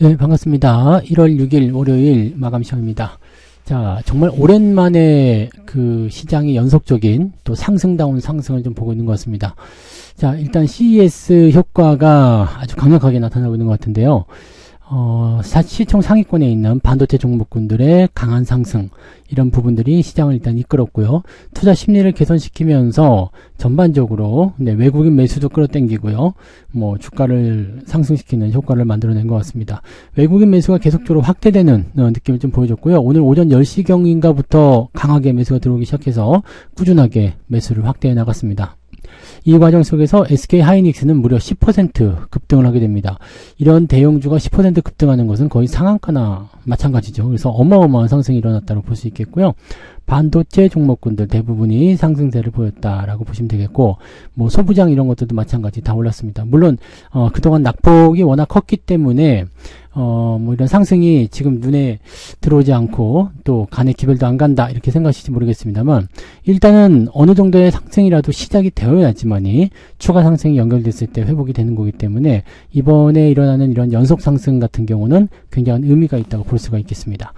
네, 반갑습니다. 1월 6일 월요일 마감 시간입니다. 자, 정말 오랜만에 그 시장의 연속적인 또 상승다운 상승을 좀 보고 있는 것 같습니다. 자, 일단 CES 효과가 아주 강력하게 나타나고 있는 것 같은데요. 시총 상위권에 있는 반도체 종목군들의 강한 상승, 이런 부분들이 시장을 일단 이끌었고요. 투자 심리를 개선시키면서 전반적으로 외국인 매수도 끌어당기고요. 주가를 상승시키는 효과를 만들어낸 것 같습니다. 외국인 매수가 계속적으로 확대되는 느낌을 좀 보여줬고요. 오늘 오전 10시경인가부터 강하게 매수가 들어오기 시작해서 꾸준하게 매수를 확대해 나갔습니다. 이 과정 속에서 SK하이닉스는 무려 10% 급등을 하게 됩니다. 이런 대형주가 10% 급등하는 것은 거의 상한가나 마찬가지죠. 그래서 어마어마한 상승이 일어났다고 볼 수 있겠고요. 반도체 종목군들 대부분이 상승세를 보였다라고 보시면 되겠고, 소부장 이런 것들도 마찬가지 다 올랐습니다. 물론 그동안 낙폭이 워낙 컸기 때문에 이런 상승이 지금 눈에 들어오지 않고 또 간의 기별도 안 간다 이렇게 생각하실지 모르겠습니다만, 일단은 어느 정도의 상승이라도 시작이 되어야지만이 추가 상승이 연결됐을 때 회복이 되는 거기 때문에 이번에 일어나는 이런 연속 상승 같은 경우는 굉장한 의미가 있다고 볼 수가 있겠습니다.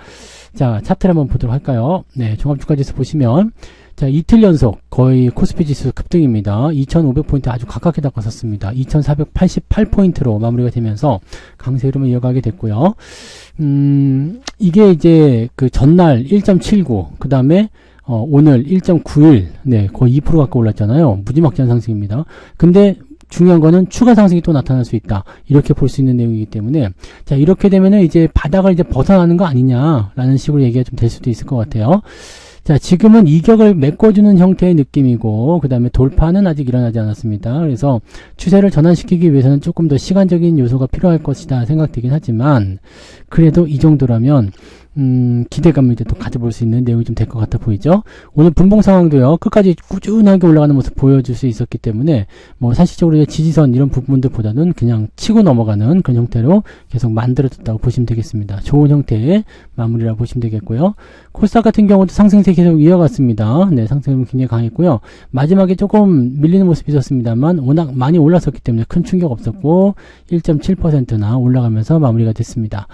자, 차트를 한번 보도록 할까요? 네, 종합주가지수 보시면, 자, 이틀 연속 거의 코스피 지수 급등입니다. 2500포인트 아주 가깝게 닦았었습니다. 2488포인트로 마무리가 되면서 강세 흐름을 이어가게 됐고요. 이게 이제 그 전날 1.79, 그 다음에 오늘 1.91, 네, 거의 2% 가까이 올랐잖아요. 무지막지한 상승입니다. 근데 중요한 거는 추가 상승이 또 나타날 수 있다, 이렇게 볼 수 있는 내용이기 때문에, 자, 이렇게 되면은 이제 바닥을 이제 벗어나는 거 아니냐라는 식으로 얘기가 좀 될 수도 있을 것 같아요. 자, 지금은 이격을 메꿔주는 형태의 느낌이고, 그 다음에 돌파는 아직 일어나지 않았습니다. 그래서 추세를 전환시키기 위해서는 조금 더 시간적인 요소가 필요할 것이다 생각되긴 하지만, 그래도 이 정도라면 기대감을 이제 또 가져볼 수 있는 내용이 좀 될 것 같아 보이죠. 오늘 분봉 상황도요, 끝까지 꾸준하게 올라가는 모습 보여줄 수 있었기 때문에 사실적으로 이제 지지선 이런 부분들보다는 그냥 치고 넘어가는 그런 형태로 계속 만들어졌다고 보시면 되겠습니다. 좋은 형태의 마무리라고 보시면 되겠고요. 코스닥 같은 경우도 상승세 계속 이어갔습니다. 네, 상승은 굉장히 강했고요. 마지막에 조금 밀리는 모습이 있었습니다만 워낙 많이 올랐었기 때문에 큰 충격 없었고 1.7%나 올라가면서 마무리가 됐습니다.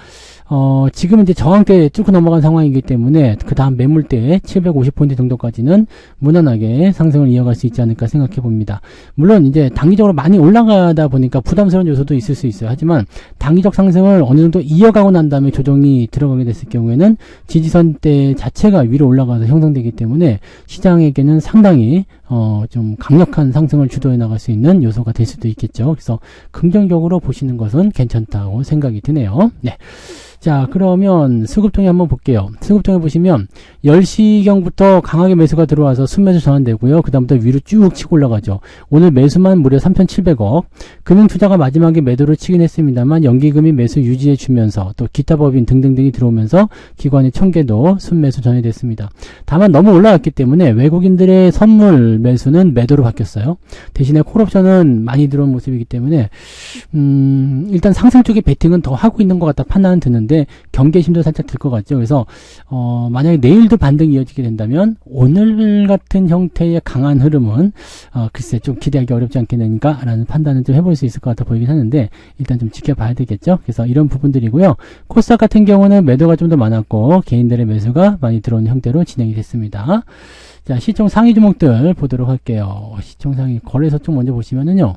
지금 이제 저항대에 뚫고 넘어간 상황이기 때문에 그 다음 매물대에 750포인트 정도까지는 무난하게 상승을 이어갈 수 있지 않을까 생각해 봅니다. 물론 이제 단기적으로 많이 올라가다 보니까 부담스러운 요소도 있을 수 있어요. 하지만 단기적 상승을 어느 정도 이어가고 난 다음에 조정이 들어가게 됐을 경우에는 지지선대 자체가 위로 올라가서 형성되기 때문에 시장에게는 상당히 좀 강력한 상승을 주도해 나갈 수 있는 요소가 될 수도 있겠죠. 그래서 긍정적으로 보시는 것은 괜찮다고 생각이 드네요. 네. 자, 그러면 수급통에 한번 볼게요. 수급통에 보시면 10시경부터 강하게 매수가 들어와서 순매수 전환되고요. 그 다음부터 위로 쭉 치고 올라가죠. 오늘 매수만 무려 3,700억. 금융투자가 마지막에 매도를 치긴 했습니다만 연기금이 매수 유지해 주면서 또 기타 법인 등등등이 들어오면서 기관의 청계도 순매수 전환됐습니다. 다만 너무 올라갔기 때문에 외국인들의 선물 매수는 매도로 바뀌었어요. 대신에 콜옵션은 많이 들어온 모습이기 때문에 일단 상승 쪽에 베팅은 더 하고 있는 것 같다 판단은 드는데 경계심도 살짝 들 것 같죠. 그래서 만약에 내일도 반등이 이어지게 된다면 오늘 같은 형태의 강한 흐름은 글쎄 좀 기대하기 어렵지 않겠는가 라는 판단을 좀 해볼 수 있을 것 같아 보이긴 하는데 일단 좀 지켜봐야 되겠죠. 그래서 이런 부분들이고요. 코스닥 같은 경우는 매도가 좀 더 많았고 개인들의 매수가 많이 들어온 형태로 진행이 됐습니다. 자, 시총 상위 종목들 보도록 할게요. 시총 상위 거래소 쪽 먼저 보시면은요,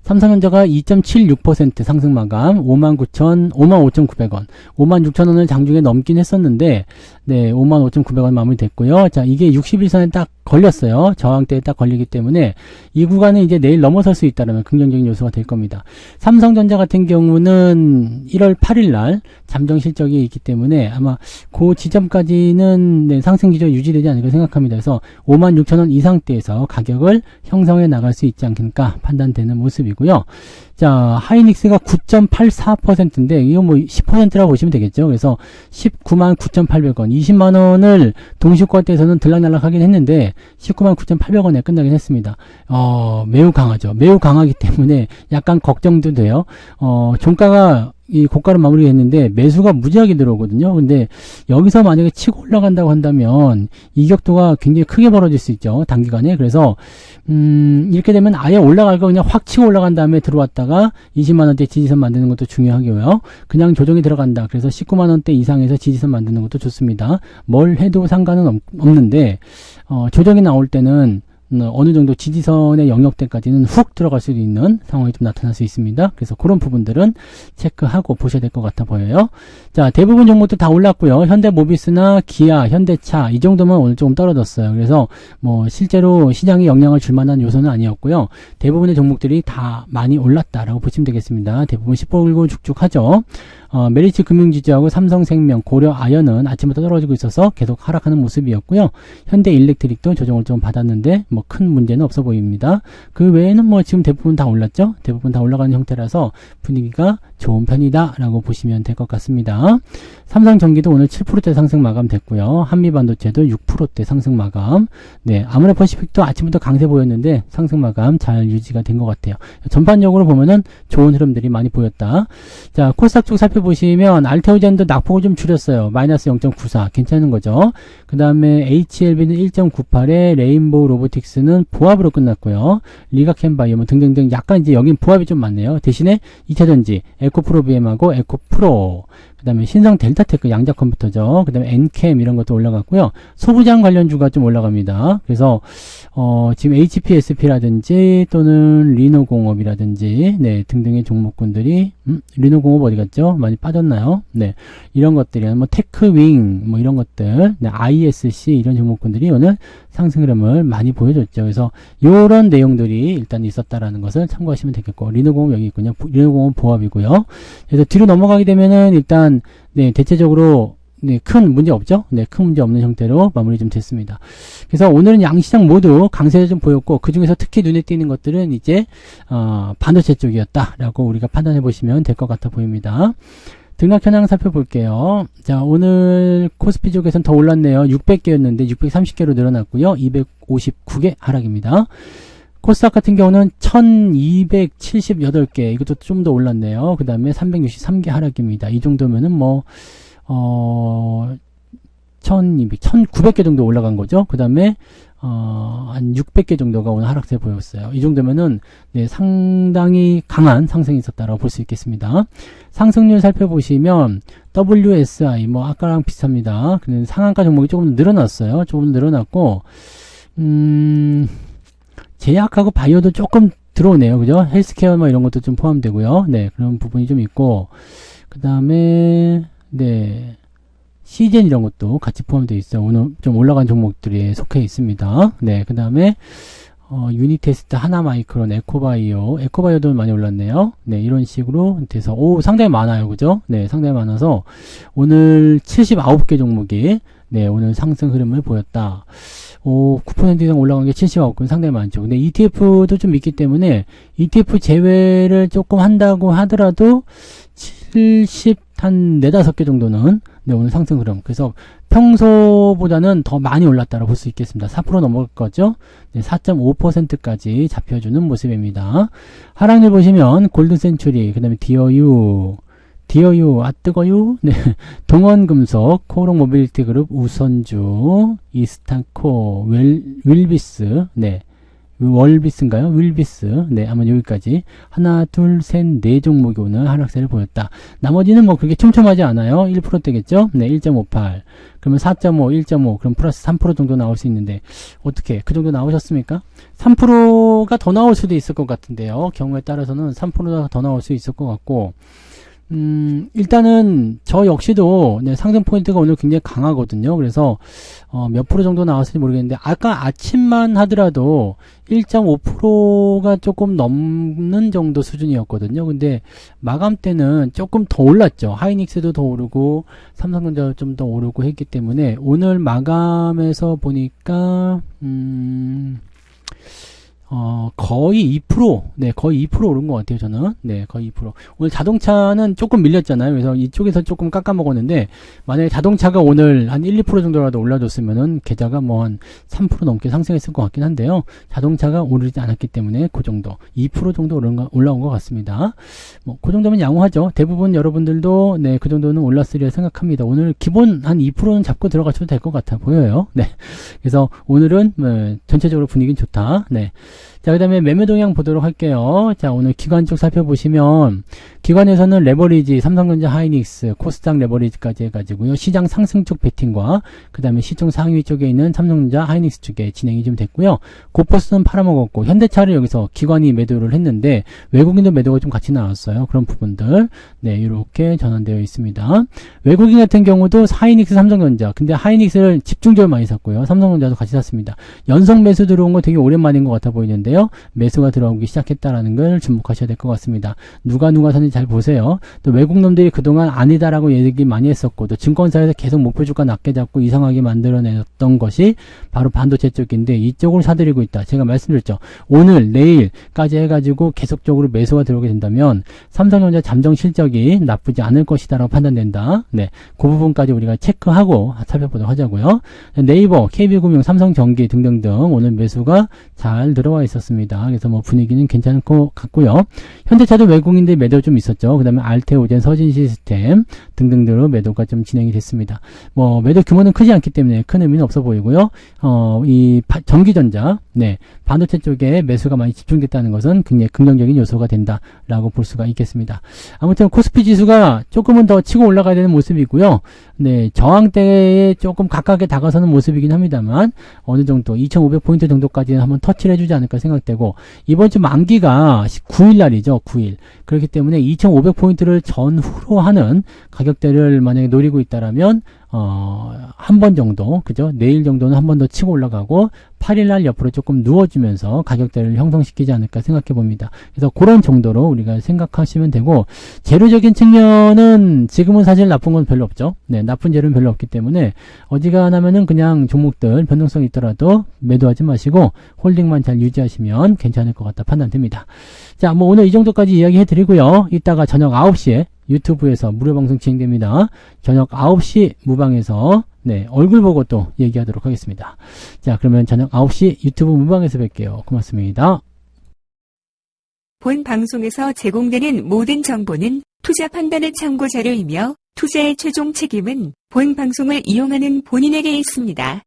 삼성전자가 2.76% 상승 마감 55,900원, 56,000원을 장중에 넘긴 했었는데, 네, 55,900원 마무리 됐고요. 자, 이게 61선에 딱 걸렸어요. 저항대에 딱 걸리기 때문에 이 구간은 이제 내일 넘어설 수 있다면 긍정적인 요소가 될 겁니다. 삼성전자 같은 경우는 1월 8일 날 잠정 실적이 있기 때문에 아마 그 지점까지는 네, 상승 기조 유지되지 않을까 생각합니다. 그래서 56,000원 이상대에서 가격을 형성해 나갈 수 있지 않겠는가 판단되는 모습이고요. 자, 하이닉스가 9.84%인데 이거 10%라고 보시면 되겠죠. 그래서 199,800원, 20만원을 동시가대에서는 들락날락 하긴 했는데 199,800원에 끝나긴 했습니다. 매우 강하죠. 매우 강하기 때문에 약간 걱정도 돼요. 종가가 이 고가를 마무리했는데 매수가 무지하게 들어오거든요. 근데 여기서 만약에 치고 올라간다고 한다면 이격도가 굉장히 크게 벌어질 수 있죠. 단기간에. 그래서 이렇게 되면 아예 올라갈 거 그냥 확 치고 올라간 다음에 들어왔다가 20만원대 지지선 만드는 것도 중요하고요. 그냥 조정이 들어간다. 그래서 19만원대 이상에서 지지선 만드는 것도 좋습니다. 뭘 해도 상관은 없는데 조정이 나올 때는 어느 정도 지지선의 영역대까지는 훅 들어갈 수도 있는 상황이 좀 나타날 수 있습니다. 그래서 그런 부분들은 체크하고 보셔야 될 것 같아 보여요. 자, 대부분 종목도 다 올랐고요. 현대모비스나 기아, 현대차 이 정도만 오늘 조금 떨어졌어요. 그래서 뭐 실제로 시장에 영향을 줄 만한 요소는 아니었고요. 대부분의 종목들이 다 많이 올랐다라고 보시면 되겠습니다. 대부분 10% 쭉쭉하죠. 메리츠 금융지주하고 삼성생명, 고려아연은 아침부터 떨어지고 있어서 계속 하락하는 모습이었고요. 현대일렉트릭도 조정을 좀 받았는데 뭐 큰 문제는 없어 보입니다. 그 외에는 뭐 지금 대부분 다 올랐죠. 대부분 다 올라가는 형태라서 분위기가 좋은 편이다 라고 보시면 될 것 같습니다. 삼성전기도 오늘 7%대 상승 마감됐고요. 한미반도체도 6%대 상승 마감. 네, 아모레퍼시픽도 아침부터 강세 보였는데 상승 마감 잘 유지가 된 것 같아요. 전반적으로 보면은 좋은 흐름들이 많이 보였다. 자, 코스닥 쪽 살펴보시면 알테오젠도 낙폭을 좀 줄였어요. 마이너스 0.94 괜찮은 거죠. 그 다음에 HLB는 1.98에 레인보우 로보틱스는 보합으로 끝났고요. 리가캔바이오 뭐 등등등 약간 이제 여긴 보합이 좀 많네요. 대신에 2차전지 에코프로비엠하고 에코프로 그 다음에 신성 델타테크 양자컴퓨터죠. 그 다음에 엔캠 이런 것도 올라갔고요. 소부장 관련주가 좀 올라갑니다. 그래서 지금 HPSP라든지 또는 리노공업이라든지 네 등등의 종목군들이 리노공업 어디 갔죠? 많이 빠졌나요? 네 이런 것들이 뭐 테크윙 뭐 이런 것들 네, ISC 이런 종목군들이 오늘 상승 흐름을 많이 보여줬죠. 그래서 이런 내용들이 일단 있었다라는 것을 참고하시면 되겠고 리노공업 여기 있군요. 리노공업 보합이고요. 그래서 뒤로 넘어가게 되면은 일단 네 대체적으로 네, 큰 문제 없죠? 네, 큰 문제 없는 형태로 마무리 좀 됐습니다. 그래서 오늘은 양시장 모두 강세를 좀 보였고, 그 중에서 특히 눈에 띄는 것들은 이제, 반도체 쪽이었다라고 우리가 판단해 보시면 될 것 같아 보입니다. 등락 현황 살펴볼게요. 자, 오늘 코스피 쪽에서는 더 올랐네요. 600개였는데 630개로 늘어났고요. 259개 하락입니다. 코스닥 같은 경우는 1278개, 이것도 좀 더 올랐네요. 그 다음에 363개 하락입니다. 이 정도면은 뭐, 1900개 정도 올라간 거죠. 그 다음에, 한 600개 정도가 오늘 하락세 보였어요. 이 정도면은, 네, 상당히 강한 상승이 있었다라고 볼 수 있겠습니다. 상승률 살펴보시면, WSI, 뭐, 아까랑 비슷합니다. 근데 상한가 종목이 조금 늘어났어요. 조금 늘어났고, 제약하고 바이오도 조금 들어오네요. 그죠? 헬스케어 뭐 이런 것도 좀 포함되고요. 네, 그런 부분이 좀 있고, 그 다음에, 네, 시젠 이런 것도 같이 포함되어 있어요. 오늘 좀 올라간 종목들이 속해 있습니다. 네, 그 다음에, 유니테스트, 하나마이크론, 에코바이오도 많이 올랐네요. 네, 이런 식으로 돼서, 상당히 많아요. 그죠? 네, 상당히 많아서, 오늘 79개 종목이, 네, 오늘 상승 흐름을 보였다. 9% 이상 올라간 게 79건 상당히 많죠. 근데 ETF도 좀 있기 때문에 ETF 제외를 조금 한다고 하더라도 한 4, 5개 정도는 네, 오늘 상승 흐름. 그래서 평소보다는 더 많이 올랐다고 볼 수 있겠습니다. 4% 넘어갈 거죠? 네, 4.5%까지 잡혀주는 모습입니다. 하락률 보시면 골든센츄리, 그 다음에 디어유, 뜨거유, 네, 동원금속, 코롱모빌리티 그룹, 우선주, 이스타코, 윌비스, 네, 월비스인가요? 윌비스, 네, 아마 여기까지 하나, 둘, 셋, 네 종목이 오늘 하락세를 보였다. 나머지는 뭐 그렇게 촘촘하지 않아요. 1%대겠죠? 네, 1.58. 그러면 4.5, 1.5, 그럼 플러스 3% 정도 나올 수 있는데 어떻게 그 정도 나오셨습니까? 3%가 더 나올 수도 있을 것 같은데요. 경우에 따라서는 3%가 더 나올 수 있을 것 같고. 일단은 저 역시도 네, 상승 포인트가 오늘 굉장히 강하거든요. 그래서 몇 프로 정도 나왔을지 모르겠는데 아까 아침만 하더라도 1.5%가 조금 넘는 정도 수준이었거든요. 근데 마감 때는 조금 더 올랐죠. 하이닉스도 더 오르고 삼성전자도 좀 더 오르고 했기 때문에 오늘 마감에서 보니까 거의 2%, 네, 거의 2% 오른 것 같아요, 저는. 네, 거의 2%. 오늘 자동차는 조금 밀렸잖아요. 그래서 이쪽에서 조금 깎아먹었는데, 만약에 자동차가 오늘 한 1, 2% 정도라도 올라줬으면은, 계좌가 뭐 한 3% 넘게 상승했을 것 같긴 한데요. 자동차가 오르지 않았기 때문에, 그 정도, 2% 정도 올라온 것 같습니다. 뭐, 그 정도면 양호하죠. 대부분 여러분들도, 네, 그 정도는 올랐으리라 생각합니다. 오늘 기본 한 2%는 잡고 들어가셔도 될 것 같아 보여요. 네. 그래서 오늘은, 전체적으로 분위기는 좋다. 네. 자, 그 다음에 매매 동향 보도록 할게요. 자, 오늘 기관 쪽 살펴보시면, 기관에서는 레버리지, 삼성전자 하이닉스, 코스닥 레버리지까지 해가지고요. 시장 상승 쪽 베팅과, 그 다음에 시총 상위 쪽에 있는 삼성전자 하이닉스 쪽에 진행이 좀 됐고요. 고퍼스는 팔아먹었고, 현대차를 여기서 기관이 매도를 했는데, 외국인도 매도가 좀 같이 나왔어요. 그런 부분들. 네, 이렇게 전환되어 있습니다. 외국인 같은 경우도 하이닉스, 삼성전자. 근데 하이닉스를 집중적으로 많이 샀고요. 삼성전자도 같이 샀습니다. 연속 매수 들어온 거 되게 오랜만인 것 같아 보이는데요. 매수가 들어오기 시작했다라는 걸 주목하셔야 될 것 같습니다. 누가 샀는지 잘 보세요. 또 외국 놈들이 그동안 아니다라고 얘기 많이 했었고, 또 증권사에서 계속 목표 주가 낮게 잡고 이상하게 만들어냈던 것이 바로 반도체 쪽인데, 이쪽을 사들이고 있다. 제가 말씀드렸죠. 오늘, 내일까지 해가지고 계속적으로 매수가 들어오게 된다면 삼성전자 잠정 실적이 나쁘지 않을 것이다라고 판단된다. 네, 그 부분까지 우리가 체크하고 살펴보도록 하자고요. 네이버, KB금융, 삼성전기 등등등 오늘 매수가 잘 들어와 있었습니다. 그래서 뭐 분위기는 괜찮을 것 같고요. 현대차도 외국인들 매도 좀 있었죠. 그 다음에 알테오젠, 서진시스템 등등으로 매도가 좀 진행이 됐습니다. 뭐 매도 규모는 크지 않기 때문에 큰 의미는 없어 보이고요. 이 전기전자, 네, 반도체 쪽에 매수가 많이 집중됐다는 것은 굉장히 긍정적인 요소가 된다라고 볼 수가 있겠습니다. 아무튼 코스피 지수가 조금은 더 치고 올라가야 되는 모습이고요. 네, 저항대에 조금 가깝게 다가서는 모습이긴 합니다만 어느 정도 2,500포인트 정도까지는 한번 터치를 해주지 않을까 생각되고, 이번 주 만기가 9일 날이죠. 9일. 그렇기 때문에 2,500포인트를 전후로 하는 가격대를 만약에 노리고 있다라면 한 번 정도, 그죠? 내일 정도는 한 번 더 치고 올라가고 8일날 옆으로 조금 누워주면서 가격대를 형성시키지 않을까 생각해 봅니다. 그래서 그런 정도로 우리가 생각하시면 되고, 재료적인 측면은 지금은 사실 나쁜 건 별로 없죠. 네, 나쁜 재료는 별로 없기 때문에 어지간하면은 그냥 종목들 변동성이 있더라도 매도하지 마시고 홀딩만 잘 유지하시면 괜찮을 것 같다 판단됩니다. 자, 뭐 오늘 이 정도까지 이야기 해드리고요. 이따가 저녁 9시에 유튜브에서 무료 방송 진행됩니다. 저녁 9시 무방에서 네, 얼굴 보고 또 얘기하도록 하겠습니다. 자, 그러면 저녁 9시 유튜브 무방에서 뵐게요. 고맙습니다. 본 방송에서 제공되는 모든 정보는 투자 판단의 참고 자료이며 투자의 최종 책임은 본 방송을 이용하는 본인에게 있습니다.